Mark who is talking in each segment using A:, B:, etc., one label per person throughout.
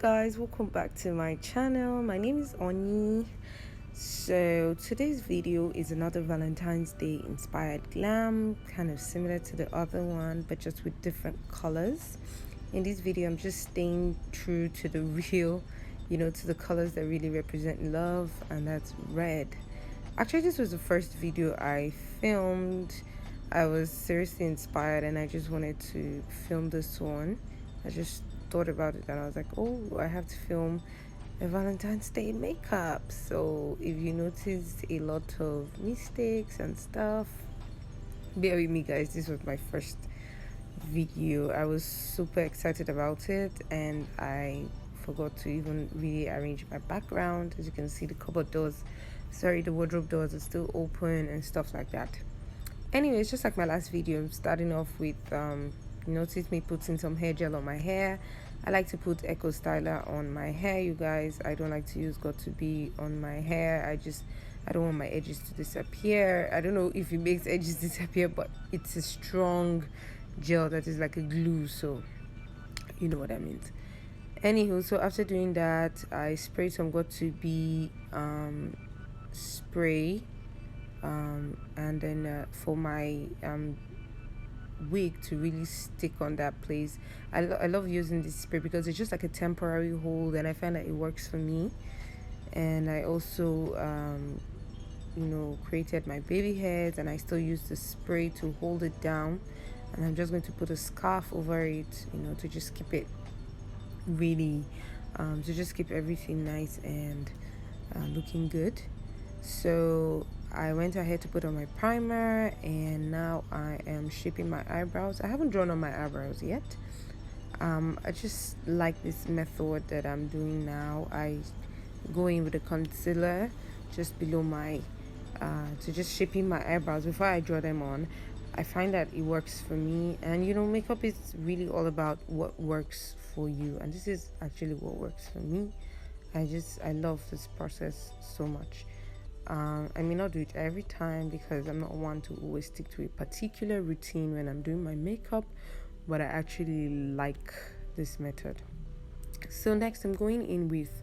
A: guys, welcome back to my channel. My name is Oni. So today's video is another Valentine's Day inspired glam, kind of similar to the other one but just with different colors. In this video I'm just staying true to the real, to the colors that really represent love, and that's red. Actually, this was the first video I filmed. I was seriously inspired and I just wanted to film this one. I just thought about it and I was like, oh, I have to film a Valentine's Day makeup. So if you noticed a lot of mistakes and stuff, bear with me guys. This was my first video. I was super excited about it and I forgot to even really arrange my background. As you can see, the the wardrobe doors are still open and stuff like that. Anyway, it's just like my last video. I'm starting off with notice me putting some hair gel on my hair. I like to put Eco Styler on my hair, you guys. I don't like to use Got2b on my hair. I don't want my edges to disappear. I don't know if it makes edges disappear, but it's a strong gel that is like a glue, so you know what I mean. Anywho, so after doing that, I sprayed some Got2b spray, and then for my wig to really stick on that place, I love using this spray because it's just like a temporary hold, and I find that it works for me. And I also created my baby hairs, and I still use the spray to hold it down, and I'm just going to put a scarf over it, to just keep it really to just keep everything nice and looking good. So I went ahead to put on my primer, and now I am shaping my eyebrows. I haven't drawn on my eyebrows yet. I just like this method that I'm doing now. I go in with a concealer just below my to just shaping my eyebrows before I draw them on. I find that it works for me, and makeup is really all about what works for you, and this is actually what works for me. I love this process so much. I may not do it every time because I'm not one to always stick to a particular routine when I'm doing my makeup, but I actually like this method. So next I'm going in with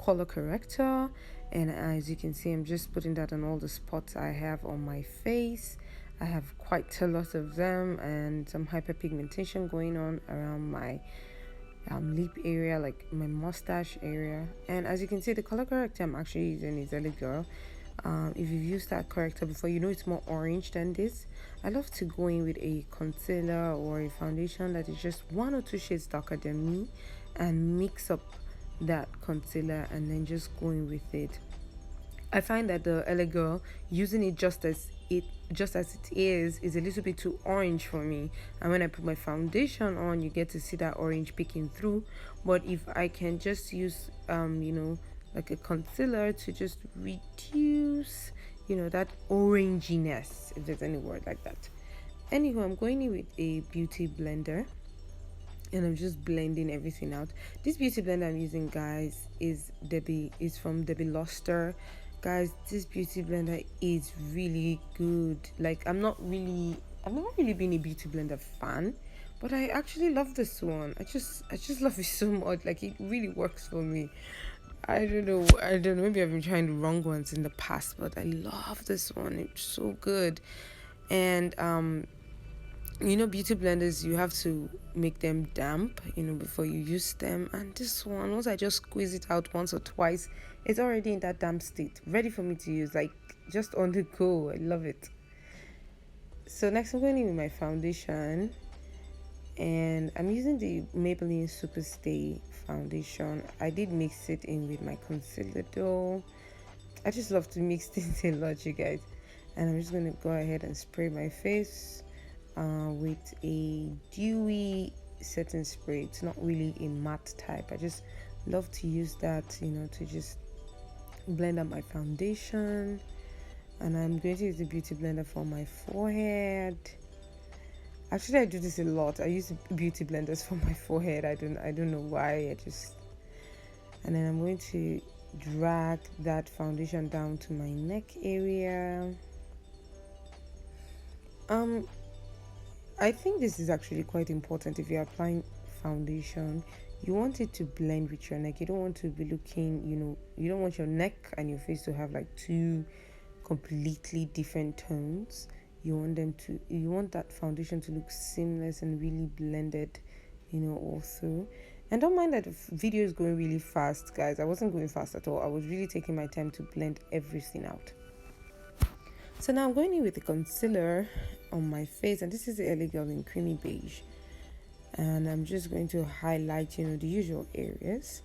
A: color corrector, and as you can see, I'm just putting that on all the spots I have on my face. I have quite a lot of them, and some hyperpigmentation going on around my lip area, like my mustache area. And as you can see, the color corrector I'm actually using is Ellie Girl. If you've used that corrector before, it's more orange than this. I love to go in with a concealer or a foundation that is just 1 or 2 shades darker than me, and mix up that concealer and then just go in with it. I find that the LA Girl, using it just as it is a little bit too orange for me, and when I put my foundation on, you get to see that orange peeking through. But if I can just use like a concealer to just reduce that oranginess, if there's any word like that. Anyway, I'm going in with a beauty blender and I'm just blending everything out. This beauty blender I'm using, guys, is from Debbie Luster. Guys, this beauty blender is really good. Like, I've never really been a beauty blender fan, but I actually love this one. I just love it so much. Like, it really works for me. I don't know. Maybe I've been trying the wrong ones in the past, but I love this one. It's so good. And beauty blenders, you have to make them damp, before you use them. And this one, once I just squeeze it out once or twice, it's already in that damp state, ready for me to use, like just on the go. I love it. So next I'm going in with my foundation, and I'm using the Maybelline Superstay foundation. I did mix it in with my concealer though. I just love to mix things a lot, you guys. And I'm just going to go ahead and spray my face with a dewy setting spray. It's not really a matte type. I just love to use that, to just blend out my foundation. And I'm going to use the beauty blender for my forehead. Actually, I do this a lot. I use beauty blenders for my forehead. I don't know why. And then I'm going to drag that foundation down to my neck area. I think this is actually quite important. If you're applying foundation, you want it to blend with your neck. You don't want to be looking, you don't want your neck and your face to have like two completely different tones. You want that foundation to look seamless and really blended, all through. And don't mind that the video is going really fast, guys. I wasn't going fast at all. I was really taking my time to blend everything out. So now I'm going in with the concealer on my face, and this is the LA Girl in creamy beige. And I'm just going to highlight, the usual areas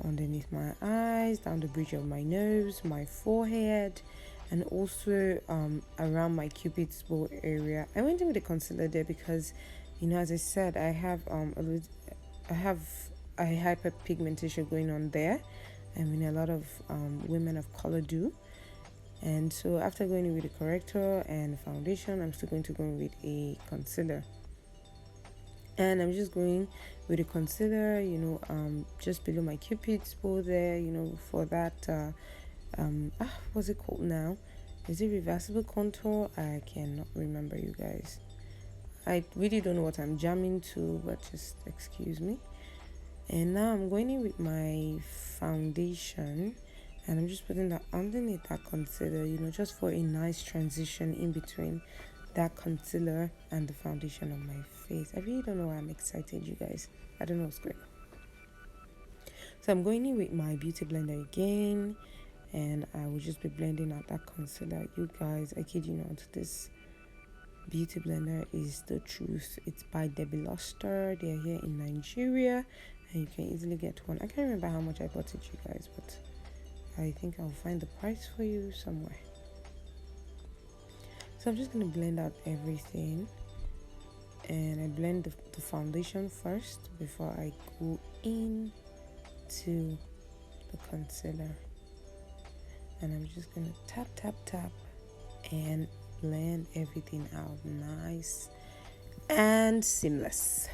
A: underneath my eyes, down the bridge of my nose, my forehead, and also around my cupid's bow area. I went in with the concealer there because, as I said, I have a hyperpigmentation going on there. I mean, a lot of women of color do. And so after going in with a corrector and foundation, I'm still going to go in with a concealer. And I'm just going with a concealer, just below my cupid's bow there, for that, what's it called now? Is it reversible contour? I cannot remember, you guys. I really don't know what I'm jamming to, but just excuse me. And now I'm going in with my foundation, and I'm just putting that underneath that concealer, just for a nice transition in between that concealer and the foundation on my face. I really don't know why I'm excited, you guys. I don't know what's going on. So I'm going in with my beauty blender again, and I will just be blending out that concealer. You guys, I kid you not, this beauty blender is the truth. It's by Debbie Luster. They're here in Nigeria, and you can easily get one. I can't remember how much I bought it, you guys, but I think I'll find the price for you somewhere. So I'm just going to blend out everything, and I blend the foundation first before I go in to the concealer. And I'm just going to tap and blend everything out nice and seamless.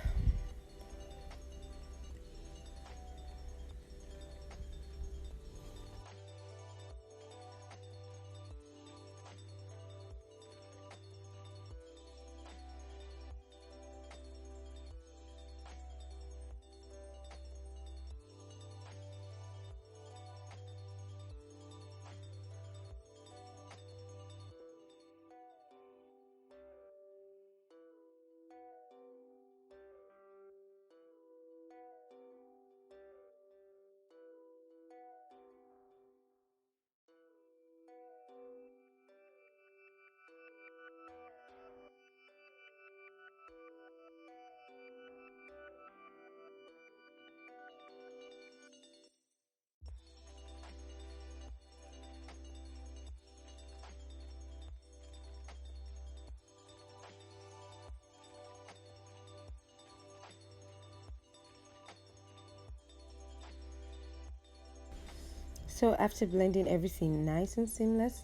A: So after blending everything nice and seamless,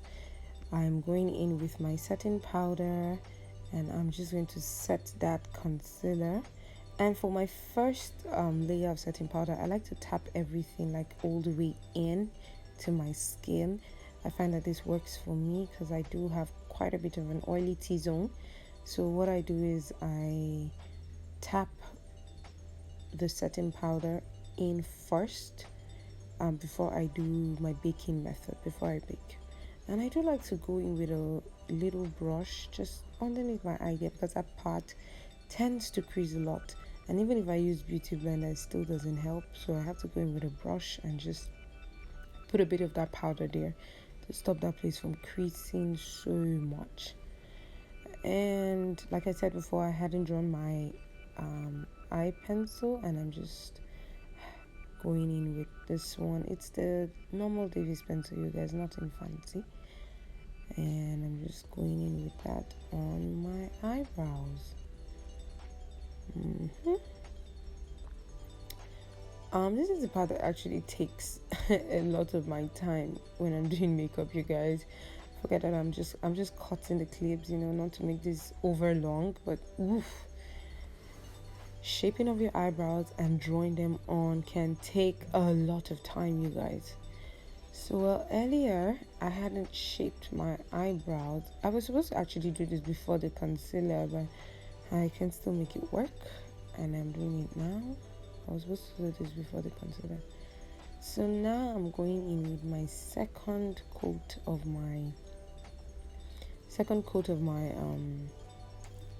A: I'm going in with my setting powder, and I'm just going to set that concealer. And for my first layer of setting powder, I like to tap everything like all the way in to my skin. I find that this works for me because I do have quite a bit of an oily T-zone. So what I do is I tap the setting powder in first before I do my baking method, before I bake. And I do like to go in with a little brush just underneath my eye there, because that part tends to crease a lot. And even if I use beauty blender, it still doesn't help. So I have to go in with a brush and just put a bit of that powder there to stop that place from creasing so much. And like I said before, I hadn't drawn my eye pencil, and I'm just going in with this one. It's the normal Davis pencil, you guys, nothing fancy. And I'm just going in with that on my eyebrows. This is the part that actually takes a lot of my time when I'm doing makeup, you guys. Forget that I'm just cutting the clips, not to make this over long, but oof. Shaping of your eyebrows and drawing them on can take a lot of time, you guys. So earlier I hadn't shaped my eyebrows. I was supposed to actually do this before the concealer, but I can still make it work, and I'm doing it now. I was supposed to do this before the concealer. So now I'm going in with my second coat of my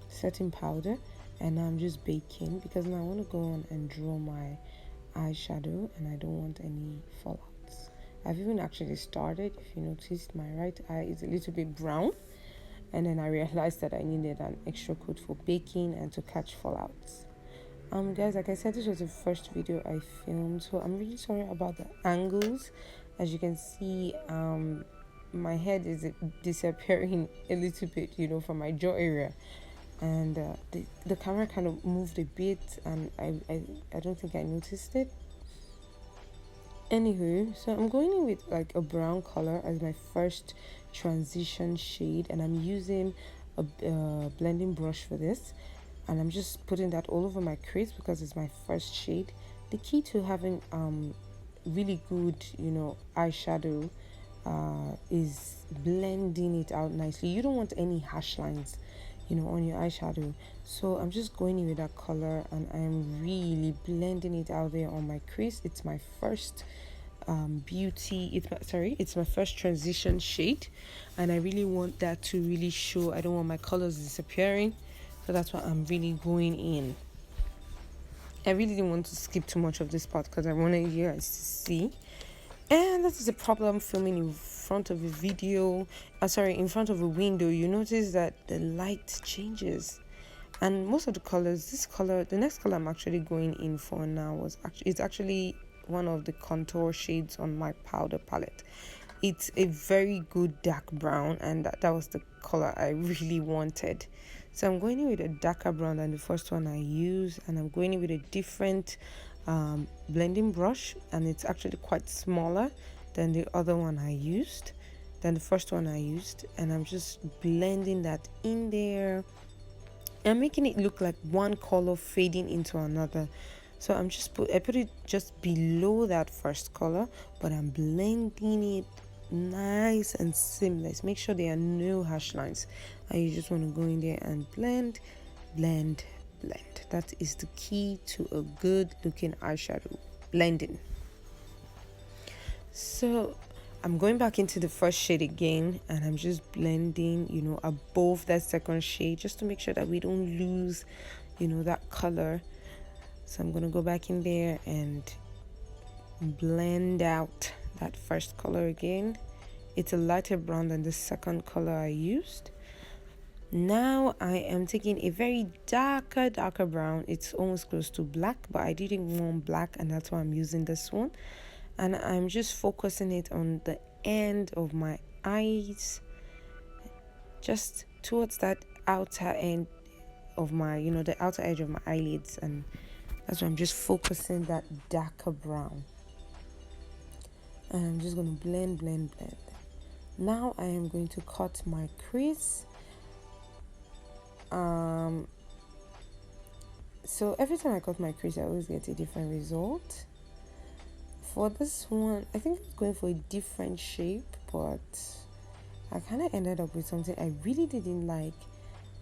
A: setting powder, and now I'm just baking because now I want to go on and draw my eyeshadow and I don't want any fallouts. I've even actually started. If you noticed, my right eye is a little bit brown, and then I realized that I needed an extra coat for baking and to catch fallouts. Guys, like I said, this was the first video I filmed, so I'm really sorry about the angles. As you can see, my head is disappearing a little bit, from my jaw area, and the camera kind of moved a bit, and I don't think I noticed it. Anywho, so I'm going in with like a brown color as my first transition shade, and I'm using a blending brush for this, and I'm just putting that all over my crease because it's my first shade. The key to having really good eyeshadow is blending it out nicely. You don't want any harsh lines on your eyeshadow, so I'm just going in with that color and I am really blending it out there on my crease. It's my first it's my first transition shade, and I really want that to really show. I don't want my colors disappearing, so that's why I'm really going in. I really didn't want to skip too much of this part because I wanted you guys to see. And that is a problem filming in front of a in front of a window. You notice that the light changes, and most of the colors, the next color I'm actually going in for now it's actually one of the contour shades on my powder palette. It's a very good dark brown, and that was the color I really wanted. So I'm going in with a darker brown than the first one I used, and I'm going in with a different blending brush, and it's actually quite smaller than the other one I used, than the first one I used, and I'm just blending that in there and making it look like one color fading into another. So I put it just below that first color, but I'm blending it nice and seamless. Make sure there are no harsh lines, and you just want to go in there and blend. That is the key to a good looking eyeshadow, blending. So I'm going back into the first shade again, and I'm just blending above that second shade, just to make sure that we don't lose that color. So I'm going to go back in there and blend out that first color again. It's a lighter brown than the second color I used. Now I am taking a very darker brown. It's almost close to black, but I didn't want black, and that's why I'm using this one. And I'm just focusing it on the end of my eyes, just towards that outer end of my, the outer edge of my eyelids, and that's why I'm just focusing that darker brown. And I'm just going to blend. Now I am going to cut my crease. So every time I cut my crease, I always get a different result. For this one, I think I was going for a different shape, but I kind of ended up with something I really didn't like.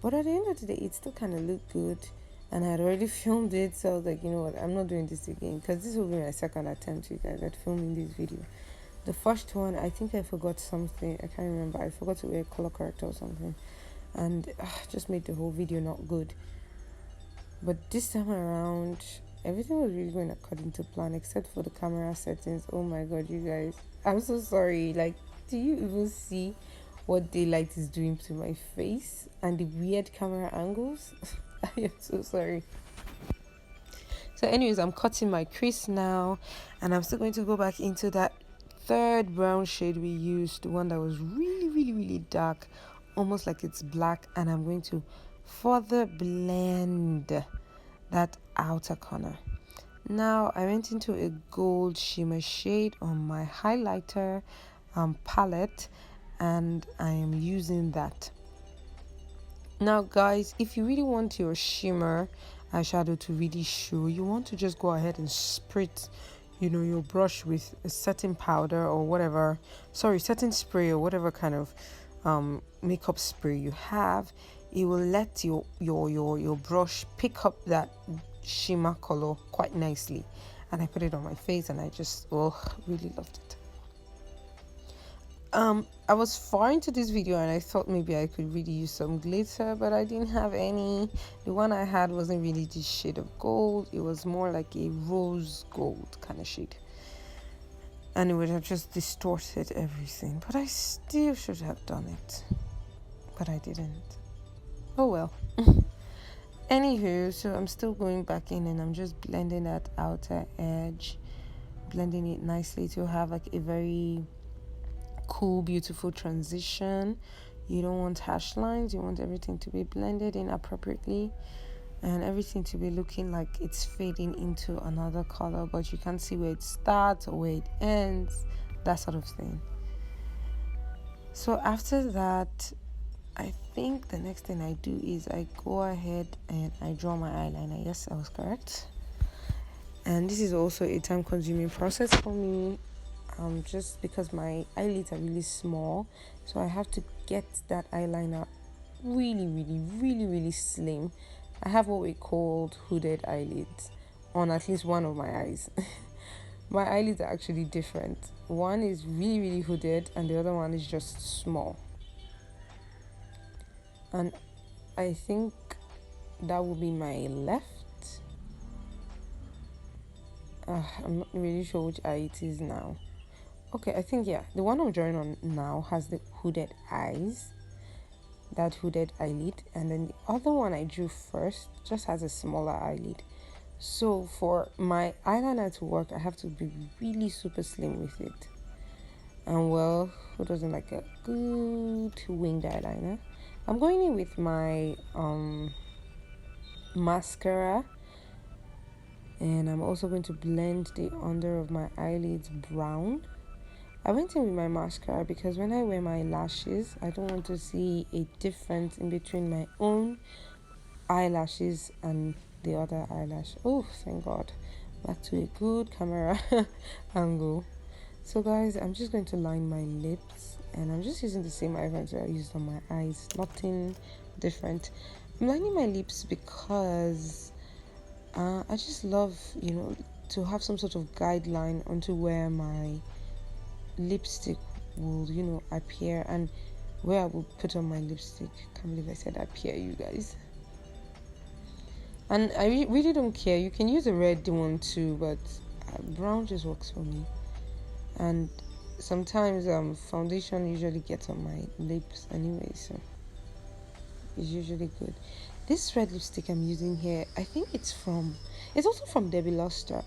A: But at the end of the day, it still kind of looked good, and I had already filmed it, so I was like, you know what, I'm not doing this again, because this will be my second attempt, you guys, at filming this video. The first one, I think I forgot something. I can't remember. I forgot to wear a color corrector or something, and just made the whole video not good. But this time around, everything was really going according to plan, except for the camera settings. Oh my god, you guys, I'm so sorry. Like, do you even see what daylight is doing to my face and the weird camera angles? I am so sorry. So anyways, I'm cutting my crease now, and I'm still going to go back into that third brown shade we used, the one that was really dark, almost like it's black, and I'm going to further blend that outer corner. Now I went into a gold shimmer shade on my highlighter palette, and I am using that. Now guys, if you really want your shimmer eyeshadow to really show, you want to just go ahead and spritz your brush with a setting powder or whatever, setting spray or whatever kind of makeup spray you have. It will let your brush pick up that shimmer color quite nicely, and I put it on my face, and I just really loved it. I was far into this video and I thought maybe I could really use some glitter, but I didn't have any. The one I had wasn't really this shade of gold, it was more like a rose gold kind of shade, and it would have just distorted everything. But I still should have done it, but I didn't. Oh well. Anywho, so I'm still going back in and I'm just blending that outer edge, blending it nicely to have like a very cool, beautiful transition. You don't want harsh lines, you want everything to be blended in appropriately and everything to be looking like it's fading into another color, but you can't see where it starts or where it ends, that sort of thing. So after that, I think the next thing I do is I go ahead and I draw my eyeliner. Yes, I was correct. And this is also a time-consuming process for me, just because my eyelids are really small, so I have to get that eyeliner really slim. I have what we called hooded eyelids on at least one of my eyes. My eyelids are actually different. One is really hooded and the other one is just small. And I think that will be my left. I'm not really sure which eye it is now. Okay, I think, yeah, the one I'm drawing on now has the hooded eyes, that hooded eyelid, and then the other one I drew first just has a smaller eyelid. So for my eyeliner to work, I have to be really super slim with it. And well, who doesn't like a good winged eyeliner? I'm going in with my mascara, and I'm also going to blend the under of my eyelids brown. I went in with my mascara because when I wear my lashes, I don't want to see a difference in between my own eyelashes and the other eyelash. Oh, thank God. Back to a good camera angle. So guys, I'm just going to line my lips, and I'm just using the same eyeliner that I used on my eyes. Nothing different. I'm lining my lips because I just love, to have some sort of guideline onto where my lipstick will appear and where I will put on my lipstick. Can't believe I said appear, you guys. And I really don't care. You can use a red one too, but brown just works for me. And sometimes foundation usually gets on my lips anyway, so it's usually good. This red lipstick I'm using here, I think it's also from Debbie Luster.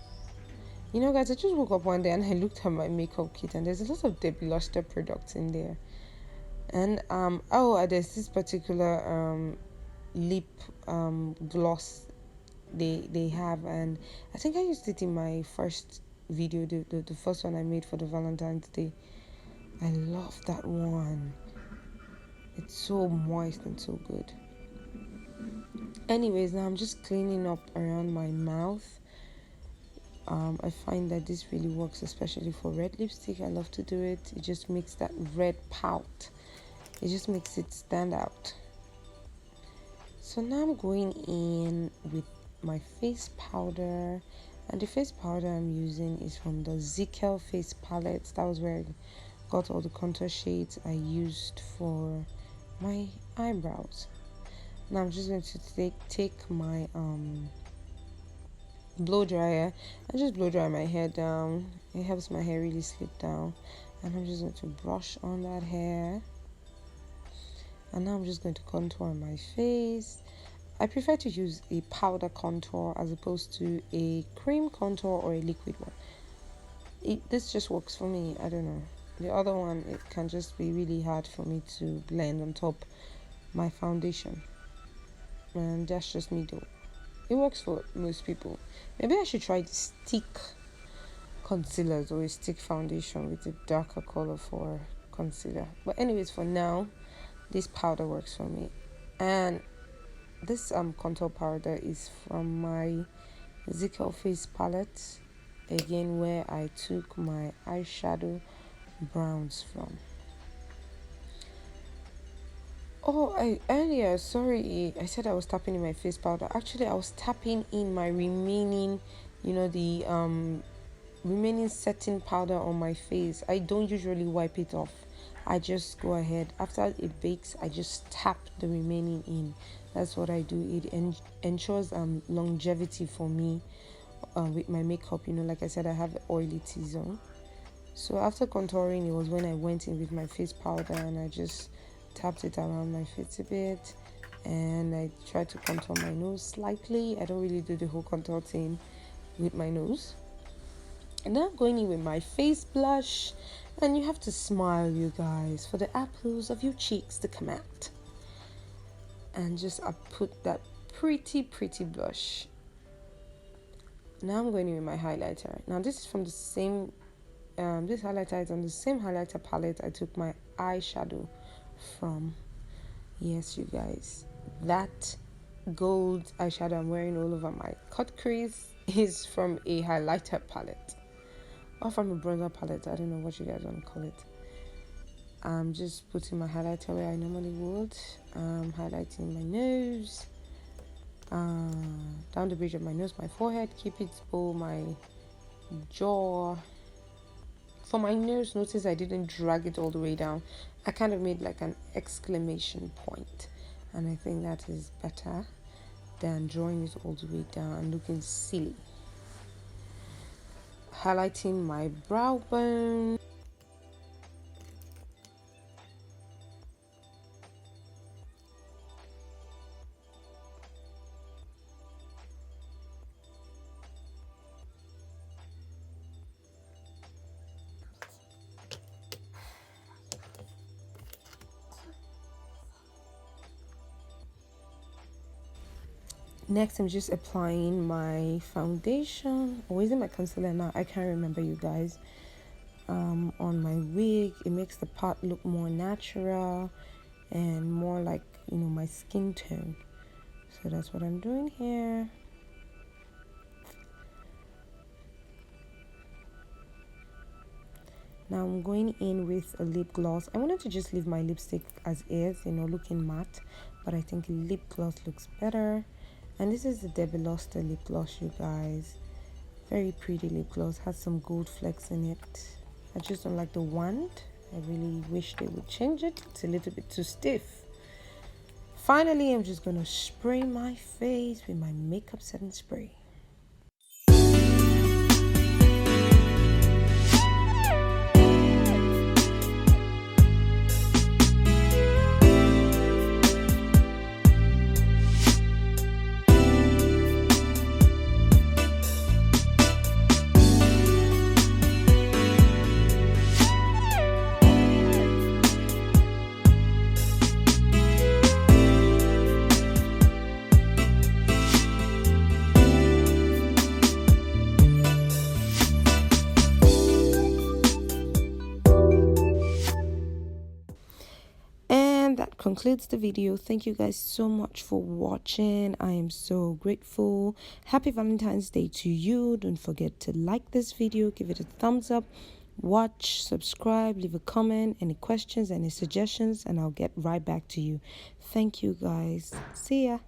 A: Guys, I just woke up one day and I looked at my makeup kit, and there's a lot of Debbie Luster products in there. And there's this particular lip gloss they have, and I think I used it in my first video, the first one I made for the Valentine's Day. I love that one. It's so moist and so good. Anyways, now I'm just cleaning up around my mouth. I find that this really works, especially for red lipstick. I love to do it. It just makes that red pout. It just makes it stand out. So now I'm going in with my face powder, and the face powder I'm using is from the Zickel face palette. That was where I got all the contour shades I used for my eyebrows. Now I'm just going to take my blow dryer and just blow dry my hair down. It helps my hair really slip down, and I'm just going to brush on that hair. And now I'm just going to contour my face. I prefer to use a powder contour as opposed to a cream contour or a liquid one. This just works for me. I don't know. The other one, it can just be really hard for me to blend on top my foundation. And that's just me though. It works for most people. Maybe I should try the stick concealers or a stick foundation with a darker color for concealer. But anyways, for now, this powder works for me. And this contour powder is from my Zickel face palette, again where I took my eyeshadow browns from. Oh, I earlier, sorry, I said I was tapping in my face powder. Actually, I was tapping in my remaining, the remaining setting powder on my face. I don't usually wipe it off. I just go ahead after it bakes. I just tap the remaining in. That's what I do. It ensures longevity for me with my makeup. Like I said, I have oily T-zone. So after contouring, it was when I went in with my face powder and I just tapped it around my face a bit, and I tried to contour my nose slightly. I don't really do the whole contour thing with my nose. And now I'm going in with my face blush, and you have to smile, you guys, for the apples of your cheeks to come out. And just I put that pretty blush. Now I'm going in with my highlighter. Now this is from the same this highlighter is on the same highlighter palette I took my eyeshadow from. Yes, you guys, that gold eyeshadow I'm wearing all over my cut crease is from a highlighter palette, or from a bronzer palette. I don't know what you guys want to call it. I'm just putting my highlighter where I normally would. Highlighting my nose, down the bridge of my nose, my forehead, keep it below my jaw. For my nose, notice I didn't drag it all the way down. I kind of made like an exclamation point, and I think that is better than drawing it all the way down and looking silly. Highlighting my brow bone. Next, I'm just applying my foundation, or is it my concealer now? I can't remember, you guys. On my wig, it makes the part look more natural and more like my skin tone. So that's what I'm doing here. Now I'm going in with a lip gloss. I wanted to just leave my lipstick as is, looking matte, but I think lip gloss looks better. And this is the Debbie Loster lip gloss, you guys. Very pretty lip gloss, has some gold flecks in it. I just don't like the wand. I really wish they would change it. It's a little bit too stiff. Finally, I'm just gonna spray my face with my makeup setting spray. That concludes the video. Thank you guys so much for watching. I am so grateful. Happy Valentine's Day to you. Don't forget to like this video, give it a thumbs up, watch, subscribe, leave a comment, any questions, any suggestions, and I'll get right back to you. Thank you guys. See ya.